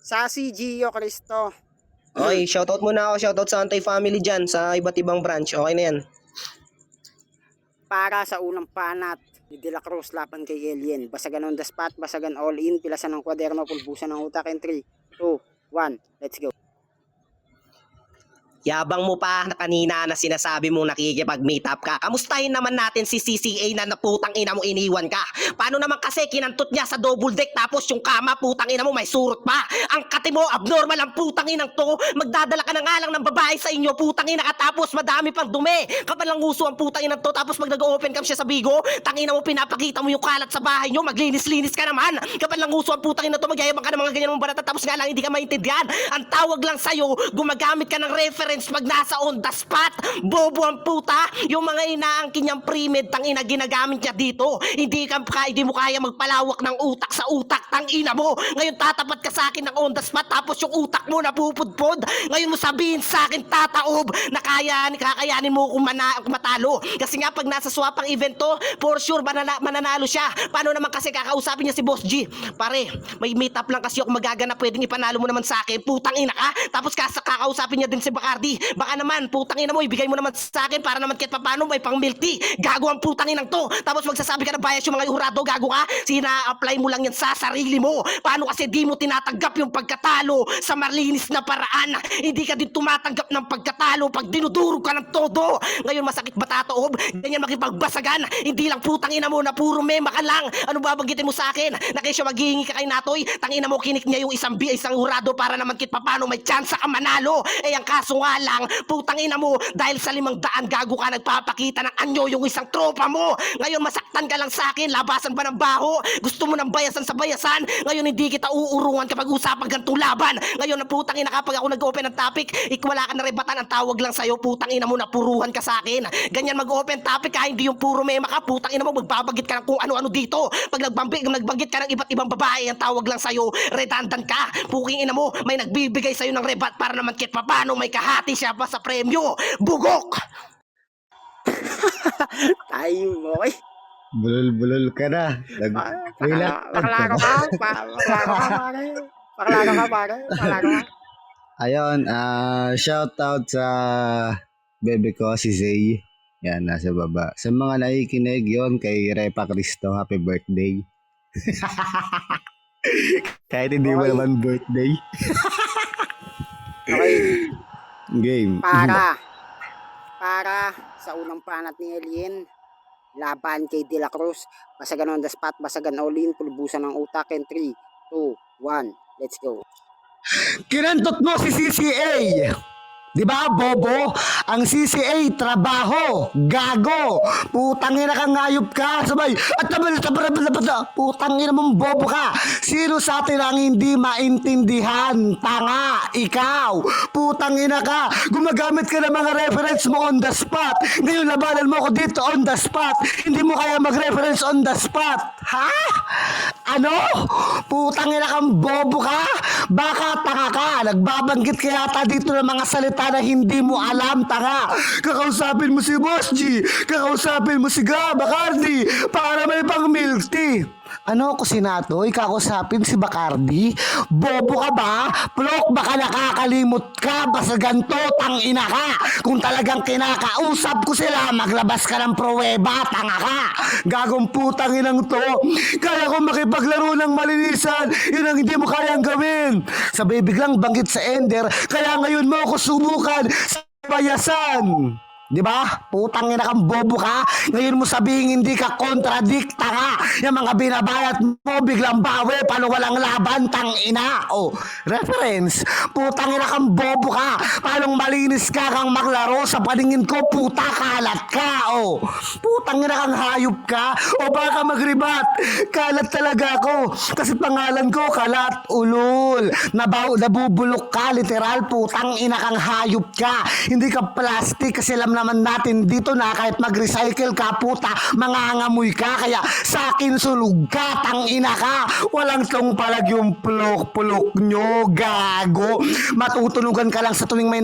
Sa si Gio Cristo. Okay, shoutout muna ako. Shoutout sa Anti-Family dyan sa iba't ibang branch. Okay na yan. Para sa unang panat ni De La Cruz laban kay Alien. Basagan on the spot, basagan all in, pilasan ng kwaderno, pulbusan ng utak in 3, 2, 1, let's go. Yabang mo pa na kanina na sinasabi mong nakikipag-meet up ka. Kamustahin naman natin si CCA na naputang ina mo iniwan ka. Paano naman kasi kinantot niya sa double deck tapos yung kama putang ina mo may surot pa. Ang kati mo abnormal ang putang inang to. Magdadala ka na nga lang ng babae sa inyo putang ina ka tapos madami pang dumi. Kapal lang uso ang putang inang to tapos pag nag-open cam siya sa bigo, tangina mo pinapakita mo yung kalat sa bahay nyo, maglinis-linis ka naman. Kapal lang uso ang putang ina to, magyayabang ka ng mga ganyan mong barata tapos nga lang hindi ka maintindihan. Ang tawag lang sa'yo, gumagamit ka ng reference pag nasa on the spot. Bobo ang puta. Yung mga inaangkin niyang pre-med tangina ginagamit niya dito. Hindi mo kaya magpalawak ng utak sa utak tangina mo. Ngayon tatapat ka sa akin ng on the spot tapos yung utak mo napupudpod. Ngayon mo sabihin sa akin tataob na kakayanin mo kung matalo. Kasi nga pag nasa swapang event to, for sure mananalo siya. Paano naman kasi kakausapin niya si Boss G? Pare, may meet up lang kasi ako magaganap, pwedeng ipanalo mo naman sa akin. Putang ina ka. Tapos kakausapin niya din si Bacardi. Baka naman, putang ina mo, ibigay mo naman sa akin para naman kahit paano may pang milk tea. Gago ang putang inang to. Tapos magsasabi ka na bias yung mga jurado, gago ka. Sina-apply mo lang yan sa sarili mo. Paano kasi di mo tinatanggap yung pagkatalo sa malinis na paraan? Hindi ka din tumatanggap ng pagkatalo pag dinudurog ka ng todo. Ngayon masakit ba tatoob? Ganyan makipagbasagan. Hindi lang putang ina mo na puro mema ka lang. Ano babanggitin mo sa akin? Na kayo maghihingi ka kay Natoy, tangina mo kinik niya yung isang jurado para naman kahit paano may chance ka manalo. Eh ang kaso nga lang, putang ina mo, dahil sa 500 gago ka nagpapakita ng anyo yung isang tropa mo. Ngayon masaktan ka lang sa akin, labasan ba ng baho? Gusto mo ng bayasan sa bayasan? Ngayon hindi kita uurungan kapag usapan gantong laban. Ngayon na putang ina kapag ako nag-open ng topic, wala ka na rebatan, ang tawag lang sa'yo, putang ina mo na puruhan ka sa akin. Ganyan mag-open topic ka, hindi yung puro mema ka, putang ina mo magbabagit ka ng kung ano-ano dito. Pag nagbagit ka ng iba't ibang babae, ang tawag lang sa'yo, redundant ka. Puking ina mo, may nagbibigay sa'yo ng rebat para naman kahit paano may kahati siya pa sa premyo. Bugok! Tayo mo, eh. Bulol-bulol ka na. Paklaro ka, paklaro ka. Ayun, shoutout sa bebe ko, si Zay. Yan, nasa baba. Sa mga nakikinig yon kay Repa Cristo, happy birthday. Kahit hindi mo Okay. naman birthday. Okay, Game. para sa unang panat ni Alien, laban kay De La Cruz, basagan on the spot, basagan all in, pulbusan ng utak in 3, 2, 1, let's go. Kinantot mo si CCA. Di ba, bobo? Ang CCA, trabaho, gago. Putangina ka, ngayop ka. Sabay, putangina mong bobo ka. Sino sa atin ang hindi maintindihan? Tanga, ikaw. Putangina ka. Gumagamit ka ng mga reference mo on the spot. Ngayon, labanan mo ko dito on the spot. Hindi mo kaya mag-reference on the spot. Ha? Ano? Putangina kang bobo ka? Baka tanga ka. Nagbabanggit ka yata dito ng mga salita na hindi mo alam, tanga. Kakausapin mo si Boss G. Kakausapin mo si Bacardi para may pang milk tea. Ano ko sinato? Ikakausapin si Bacardi? Bobo ka ba? Plok, baka nakakalimot ka. Basta ganito, tangina ka. Kung talagang kinakausap ko sila, maglabas ka ng pruweba, tanga ka. Gagong putang inang to. Kaya ko makipaglaro ng malinisan. Yun ang hindi mo kayang gawin. Sabay biglang banggit sa Ender. Kaya ngayon mo ako subukan sa bayasan. Di ba? Putang ina kang bobo ka. Ngayon mo sabihin hindi ka contradict, tanga. Yung mga binabayat mo biglang bawi paano walang laban, tang ina. Oh, reference. Putang ina kang bobo ka. Paano malinis ka kang maglaro sa paningin ko, puta kalat ka. Oh, putang ina kang hayop ka. O baka magribat. Kalat talaga ako. Kasi pangalan ko kalat ulul. Nabubulok ka literal, putang ina kang hayop ka. Hindi ka plastic kasi alam naman natin dito na kahit mag-recycle ka, puta, mangangamoy ka. Kaya sa akin sulog ka, tangina ka. Walang tong palag yung pulok-pulok nyo, gago. Matutunugan ka lang sa tuwing may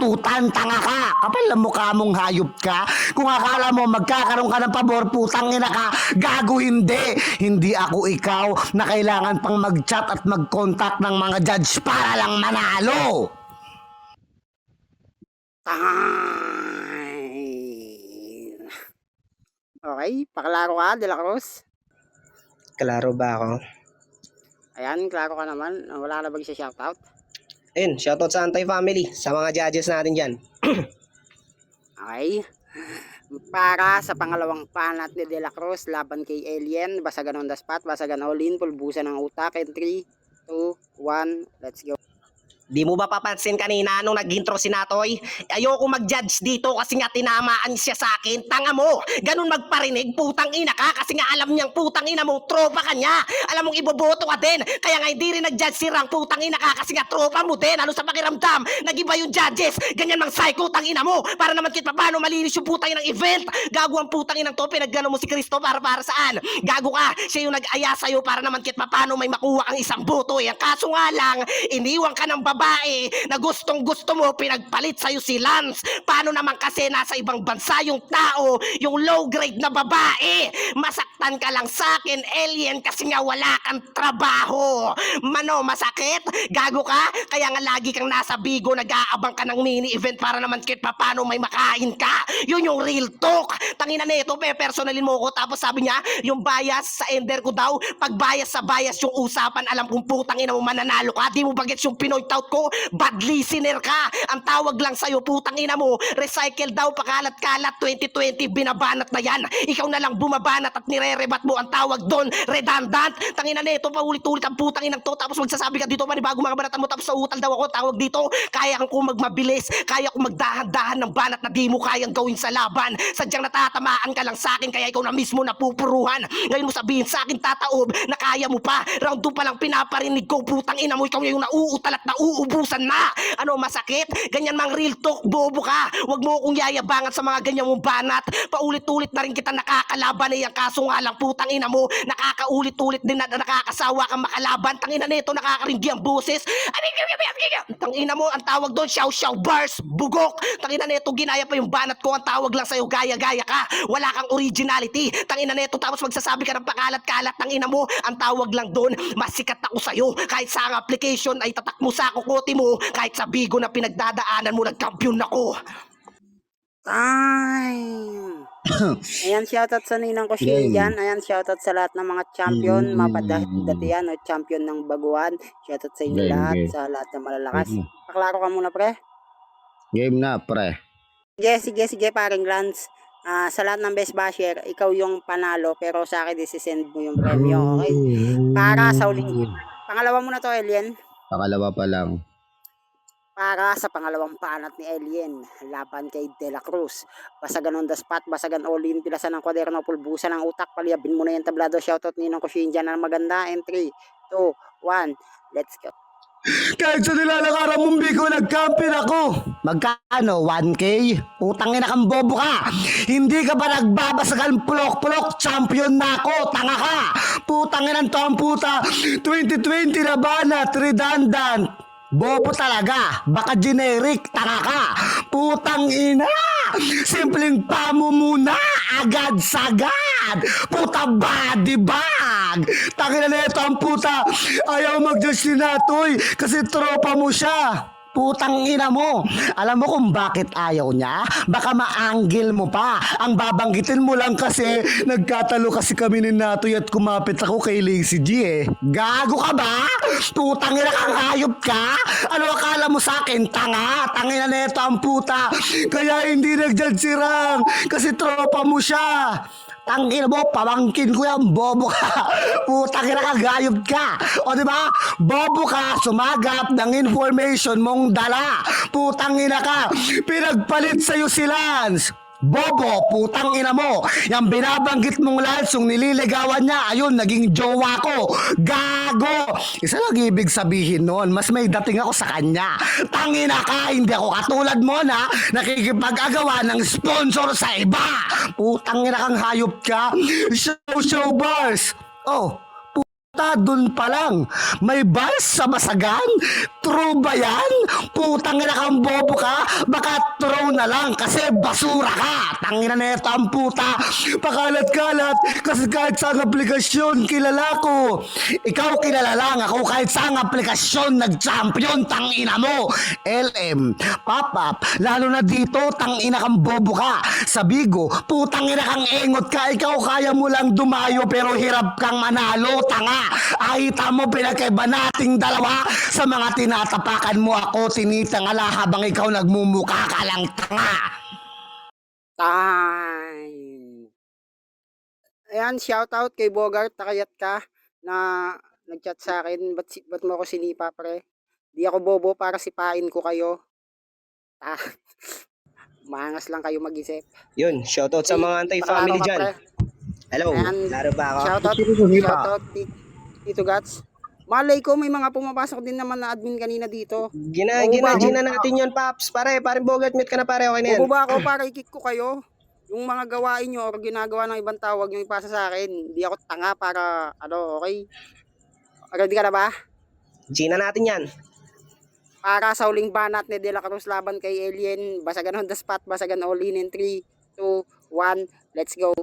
batutan, tanga ka. Kapal na mukha mong hayop ka. Kung akala mo magkakaroon ka ng pabor, putang ina ka, gago hindi. Hindi ako ikaw na kailangan pang mag-chat at mag-contact ng mga judge para lang manalo. Time! Okay, paklaro ka, De La Cruz. Klaro ba ako? Ayan, klaro ka naman. Wala na ba siya shoutout? Ayun, shoutout sa Antay Family, sa mga judges natin dyan. Okay. Para sa pangalawang panat ni De La Cruz laban kay Alien, basagan on the spot, basagan all in, pulbusan ng utak in 3, 2, 1, let's go. Di mo ba papansin kanina nung nag-intro si Natoy? Ayoko mag-judge dito kasi nga tinamaan siya sa akin. Tanga mo! Ganun magparinig, putang ina ka kasi nga alam niyang putang ina mo, tropa ka niya. Alam mong iboboto ka din. Kaya nga hindi rin nag-judge si Rang, putang ina ka kasi nga tropa mo din. Ano sa pakiramdam? Nag-iba yung judges. Ganyan mang psycho, tang ina mo. Para naman kahit paano malinis yung putang inang event. Gago ang putang inang to, pinaggano mo si Cristo para saan? Gago ka, siya yung nag-aya sa'yo para naman kahit paano may makuha kang isang boto. Ang kaso nga lang, iniwan ka ng babae na gustong gusto mo, pinagpalit sa'yo si Lance. Paano naman kasi nasa ibang bansa yung tao, yung low grade na babae? Masaktan ka lang sa akin, Alien, kasi nga wala kang trabaho. Mano, masakit? Gago ka? Kaya nga lagi kang nasa Bigo, nag-aabang ka ng mini event para naman kahit paano may makain ka. Yun yung real talk. Tangina nito, personalin mo ko, tapos sabi niya, yung bias sa ender ko daw, pag bias sa bias yung usapan, alam kong putang ina mo mananalo ka. Di mo bagets yung Pinoy tout ko? Bad listener ka. Ang tawag lang sa'yo, putang ina mo, recycle daw, pakalat-kalat, 2020, binabanat na yan. Ikaw na lang bumabanat at nire-rebat mo. Ang tawag doon, redundant. Tangina nito, paulit-ulit ang putang inang to, tapos magsasabi ka dito, bago mga banatan mo, tapos sa utal daw ako, tawag dito, kaya kong magmabilis, kaya kong magdahan-dahan ng banat na di mo kayang gawin sa laban. Sadyang natatamaan ka lang sa akin, kaya ikaw na mismo napupuruhan. Ngayon mo sabihin sa akin, tataob, na kaya mo pa. Round 2 pa lang pinaparinig ko, putang ina mo, ikaw yung nauutal at nauubusan na. Ano, masakit? Ganyan mang real talk, bobo ka. Huwag mo akong yayabangan sa mga ganyan mong banat. Paulit-ulit na rin kita nakakalaban eh. Ang kaso nga lang, putang ina mo, nakakaulit-ulit din na nakakasawa kang makalaban. Tangina nito, nakakaringgi ang boses. Tangina mo, ang tawag doon, shaw-shaw bars, bugok. Tangina nito, ginaya pa yung banat ko. Ang tawag lang sa'yo, gaya-gaya ka. Wala kang originality. Tangina nito, tapos magsasabi ka ng pakalat-kalat. Tangina mo, ang tawag lang doon, masikat ako sa'yo. Kahit sa ang application ay tatak mo sa kukote mo, kahit sa Bigo na pinagdadaanan mo, nag-champion ako. Time! Ayan, shoutout sa ninang ko Game. dyan. Ayan, shoutout sa lahat ng mga champion, mapadatian o champion ng baguhan. Shoutout sa inyo Game, lahat, game. sa lahat ng malalakas. Paklaro ka muna, pre. Game na, pre. Sige, paring Lance. Sa lahat ng best basher, ikaw yung panalo, pero sa akin, isisend mo yung premyo, okay? Para sa uling. Pangalawa mo na to, Alien. Pakalawa pa lang. Para sa pangalawang panat ni Alien, laban kay De La Cruz. Basagan on the spot, basagan all in, pilasan ng kwaderno, pulbusan ng utak, paliyabin mo na yung tablado. Shoutout ninong Kushin dyan na maganda. And 3, 2, 1, let's go. Kahit sa nilalakaran mong Bigo, nag-camping ako. Magkano? 1K? Utangin na kang bobo ka. Hindi ka ba nagbabasagan pulok-pulok? Champion na ako. Tanga ka. Putangin ang toang puta. 2020 na banat. Redundant. Bobo talaga. Baka generic. Tanga ka. Putang ina. Simpleng pamumuna. Agad-sagad. Puta body bag. Tangina na ito ang puta. Ayaw mag-judge ni Natoy kasi tropa mo siya. Putang ina mo. Alam mo kung bakit ayaw niya? Baka ma-angle mo pa. Ang babanggitin mo lang kasi nagkatalo kasi kami ni Natoy at kumapit ako kay Lazy G eh. Gago ka ba? Putang ina kang hayop ka? Ano akala mo sa akin? Tanga? Tangina na ito ang puta. Kaya hindi nag-judge si Rang kasi tropa mo siya. Tangina mo, pamangkin ko yan, bobo ka. Putang ina ka, gayod ka. O diba, bobo ka, sumagap ng information mong dala. Putang ina ka, pinagpalit sa'yo si Lance. Bobo, putang ina mo. Yung binabanggit mong Lance, yung nililigawan niya, ayun, naging jowa ko. Gago. Isa lang ibig sabihin noon, mas may dating ako sa kanya. Tangina ka, hindi ako katulad mo na nakikipag-agawa ng sponsor sa iba. Putang ina kang hayop ka. Show bars. Oh, Basta dun pa lang, may bars sa Basagan? True ba yan? Putang ina kang bobo ka? Baka true na lang kasi basura ka. Tangina na ito ang puta. Pakalat-kalat kasi kahit sa aplikasyon kilala ko. Ikaw kilala lang ako kahit sa aplikasyon nag-champion. Tangina mo. LM, pop-up, lalo na dito tangina kang bobo ka. Sa Bigo, putang ina kang engot ka. Ikaw kaya mo lang dumayo pero hirap kang manalo, tanga. Ahita mo pinagkaiba nating dalawa. Sa mga tinatapakan mo ako, tinitangala habang ikaw nagmumuka ka lang, tanga. Time. Ayan, shoutout kay Bogart, takayat ka na nag-chat sa akin. Ba't mo ako sinipa, pre? Di ako bobo para sipain ko kayo. Ah, maangas lang kayo mag-isip. Yun, shoutout sa mga anti-family Paklaro ka, dyan. pre. Hello, Ayan, laro ba ako? shoutout, Tito Gats. Malay ko, may mga pumapasok din naman na admin kanina dito. Ginagina natin yun, Paps. Parang Bogart, mute ka na pare, okay na yan. Bobo ba ako para i-kick ko kayo? Yung mga gawain nyo or ginagawa ng ibang tao, huwag nyo ipasa sa akin. Hindi ako tanga para, okay? Ready ka na ba? Gina natin yan. Para sa huling banat ni De La Cruz laban kay Alien, basagan on the spot, basagan all in 3, 2, 1, let's go.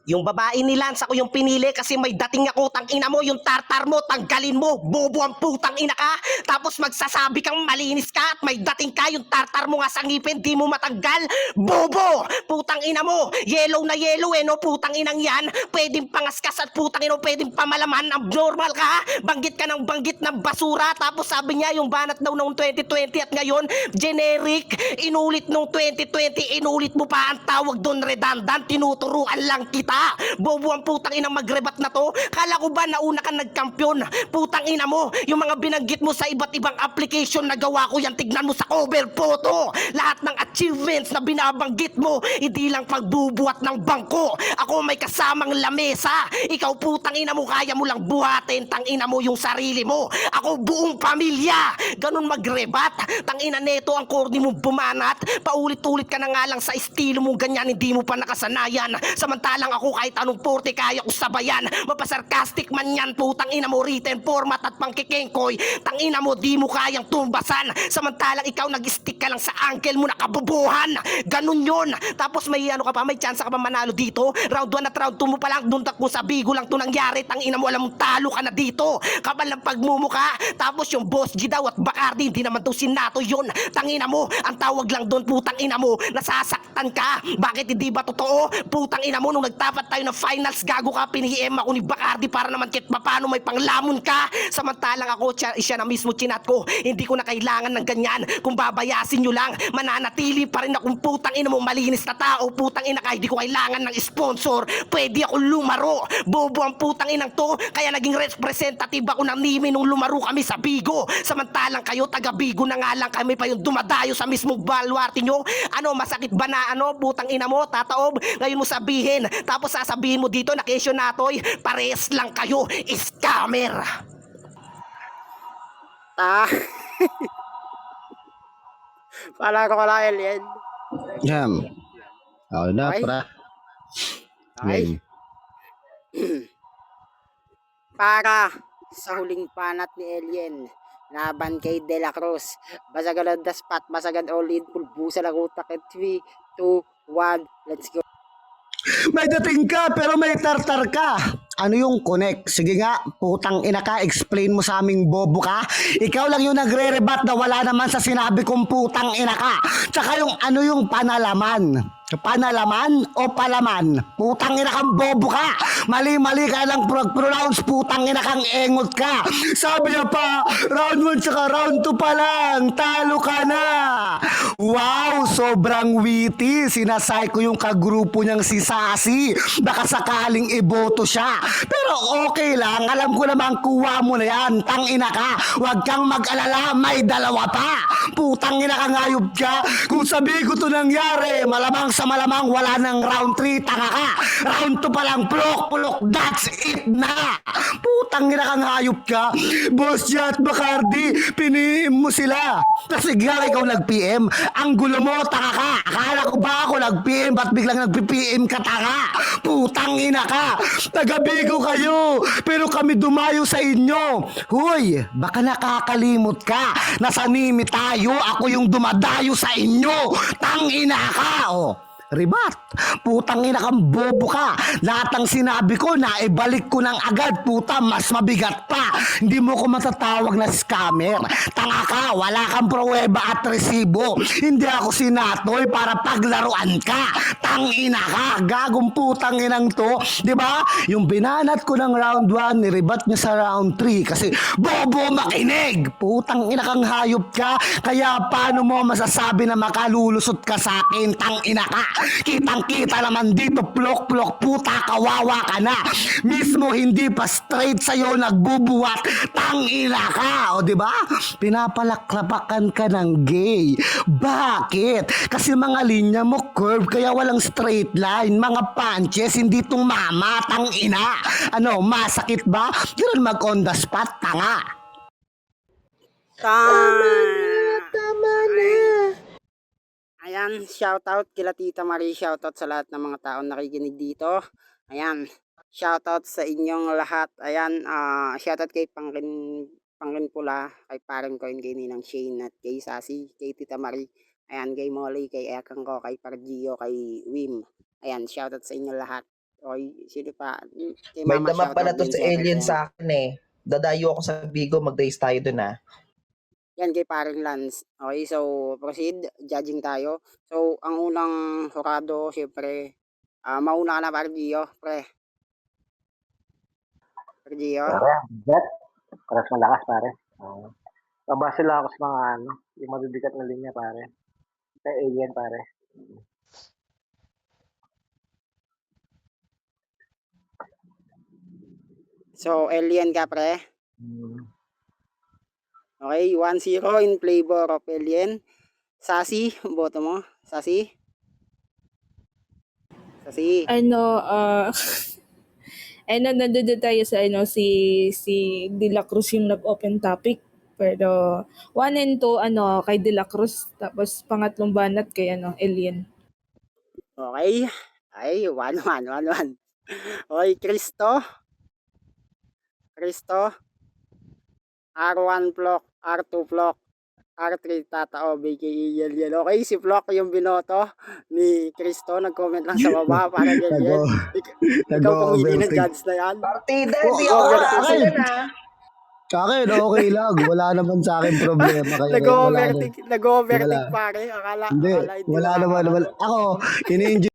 Yung babae ni Lance, ako yung pinili kasi may dating ako, tangina mo, yung tartar mo, tanggalin mo, bobo ang putang ina ka, tapos magsasabi kang malinis ka at may dating ka, yung tartar mo nga sa ngipin, di mo matanggal, bobo, putang ina mo, yellow na yellow no, putang inang yan, pwedeng pangaskas at putang ina, pwedeng pamalaman, abnormal ka, banggit ka ng banggit ng basura, tapos sabi niya yung banat daw noong 2020 at ngayon, generic, inulit nung 2020, inulit mo pa ang tawag doon redundant, tinuturuan lang kita. Bobo ang putang inang magrebat na to. Kala ko ba nauna ka nagkampiyon? Putang ina mo, yung mga binanggit mo sa iba't ibang application na gawa ko yan, tignan mo sa cover photo. Lahat ng achievements na binabanggit mo, hindi lang pagbubuhat ng bangko. Ako may kasamang lamesa. Ikaw putang ina mo, kaya mo lang buhatin, tang ina mo yung sarili mo. Ako buong pamilya. Ganun magrebat. Tang ina neto ang corny mo bumanat. Paulit-ulit ka na nga lang sa estilo mo ganyan, hindi mo pa nakasanayan. Samantalang ako kahit anong porte kaya ko sabayan. Mapasarcastic man yan, putang ina mo, written format at pangkikengkoy. Tang ina mo, di mo kayang tumbasan. Samantalang ikaw nag-stick ka lang sa uncle mo na kabubuhan. Ganun yun. Tapos may ano ka pa, may chance ka pa manalo dito. Round 1 at round 2 mo pa lang, duntak mo sa Bigo lang to nangyari. Tang ina mo, alam mong talo ka na dito. Kapal ng pagmumuka. Tapos yung Boss G daw at Bacardi, hindi naman to sinato yun. Tang ina mo, ang tawag lang doon, putang ina mo, nasasaktan ka. Bakit hindi ba totoo? Putang ina mo, nung nagtapat tayo ng finals, gago ka, pinihiem ako ni Bacardi para naman kahit paano may panglamon ka. Samantalang ako, siya na mismo chinat ko, hindi ko na kailangan ng ganyan. Kung babayasin nyo lang, mananatili pa rin akong putang ina mo, malinis na tao, putang ina ka, hindi ko kailangan ng sponsor, pwede ako lumaro. Bobo ang putang inang to, kaya naging representative ako ng Nimi nung lumaro kami sa Bigo. Samantalang kayo, taga Bigo na nga lang kami pa yung dumadayo sa mismong baluarte nyo. Ano, masakit ba na ano, putang ina mo, tataob, ngayon mo sabihin, tapos sasabihin mo dito na kesyo natoy, pares lang kayo, scammer. Palaro ka lang, Alien. Yan. Okay na, Okay. pra. Okay. Para sa huling panat ni Alien, laban kay De La Cruz, basagan on the spot, basagan all in, pulbusan ang utak at 3, 2, 1, let's go. May dating ka pero may tartar ka. Ano yung connect? Sige nga, putang ina ka, explain mo sa aming bobo ka. Ikaw lang yung nagre-rebat na wala naman sa sinabi kong putang ina ka. Tsaka yung ano yung panalaman. Panalaman o palaman? Putang ina kang bobo ka. Mali-mali ka lang pronounce, putang ina kang engot ka. Sabi niya pa, round 1 tsaka round 2 pa lang, talo ka na. Wow, sobrang witty. Sinasay ko yung kagrupo niyang si Sassy. Baka sakaling iboto siya. Pero okay lang, alam ko naman kuha mo na yan. Tangina ka, huwag kang mag-alala, may dalawa pa. Putang ina kang hayop ka. Kung sabi ko to nangyari, malamang sa malamang wala ng round 3, tanga ka. Round 2 pa lang, pulok, that's it na. Putang ina kang hayop ka. Boss Jat Bacardi, hindi pinim mo sila. Tapos biglang ikaw nag-PM. Ang gulo mo, tanga ka. Akala ko ba ako nag-PM, ba't biglang nag-PM ka, tanga? Putang ina ka. Tagabigo kayo. Pero kami dumayo sa inyo. Huy, baka nakakalimot ka. Nasa nimi tayo, ako yung dumadayo sa inyo. Tangina ka, oh. Ribat, putang ina kang bobo ka. Lahat ng sinabi ko na ibalik ko ng agad, puta, mas mabigat pa. Hindi mo ko matatawag na scammer. Tanga ka, wala kang pruweba at resibo. Hindi ako sinatoy para paglaruan ka. Tangina ka, gagong putang inang to. Di ba? Yung binanat ko ng round 1, niribat niya sa round 3 kasi bobo makinig. Putang ina kang hayop ka. Kaya paano mo masasabi na makalulusot ka sa akin? Tangina ka. Kitang-kita naman dito, plok-plok, puta, kawawa ka na. Mismo hindi pa straight sa'yo nagbubuhat. Tangina ka, o di ba? Pinapalaklapakan ka ng gay. Bakit? Kasi mga linya mo curve, kaya walang straight line. Mga punches, hindi tumama, tangina. Ano, masakit ba? Ganun mag-on the spot, tanga. Tama na. Ayan, shoutout kila Tita Marie, shoutout sa lahat ng mga taong nakikinig dito. Ayan, shoutout sa inyong lahat. Ayan, shoutout kay Pangkin Pula, kay Parang Coin, kay Ninang Shane, at kay Sassy, kay Tita Marie. Ayan, kay Molly, kay Ekang ko, kay Pargio, kay Wim. Ayan, shoutout sa inyo lahat. Okay, sino pa? Kay May Mama, dama pala shoutout to din sa sa'yo, alien ayan. sa akin eh. Dadayo ako sa Bigo, mag-days tayo dun ah. Yan kay Paring Lance. Okay, so proceed. Judging tayo. So, ang unang hurado, syempre, mauna ka na, Pargio, pre. Pargio. Pare, bigat. Paras malakas, pare. Babase lang ako sa mga yung mabibigat na linya, pare. Kay alien, pare. So, alien ka, pre. Hmm. Okay, 1-0 in favor of alien. Sassy, boto mo. Sassy? Sassy. Nandun tayo sa si De La Cruz yung nag-open topic. Pero 1 and 2 kay De La Cruz, tapos pangatlong banat kay Alien. Okay. Ay, 1-1. Okay, Cristo. R1 Flock, R2 Flock, R3 Tatao, BKE Yelyen. Okay, si Flock yung binoto ni Cristo. Nag-comment lang sa baba para Yelyen. Ikaw pumili ng judge na yan. Partida, Oh, hindi ako okay. makakasila na. Sa akin, okay lang. Wala naman sa akin problema. Kaya wala Nag-overtake Wala. pare. Akala Hindi, hindi wala naman. makakano. Ako, ini-enjoy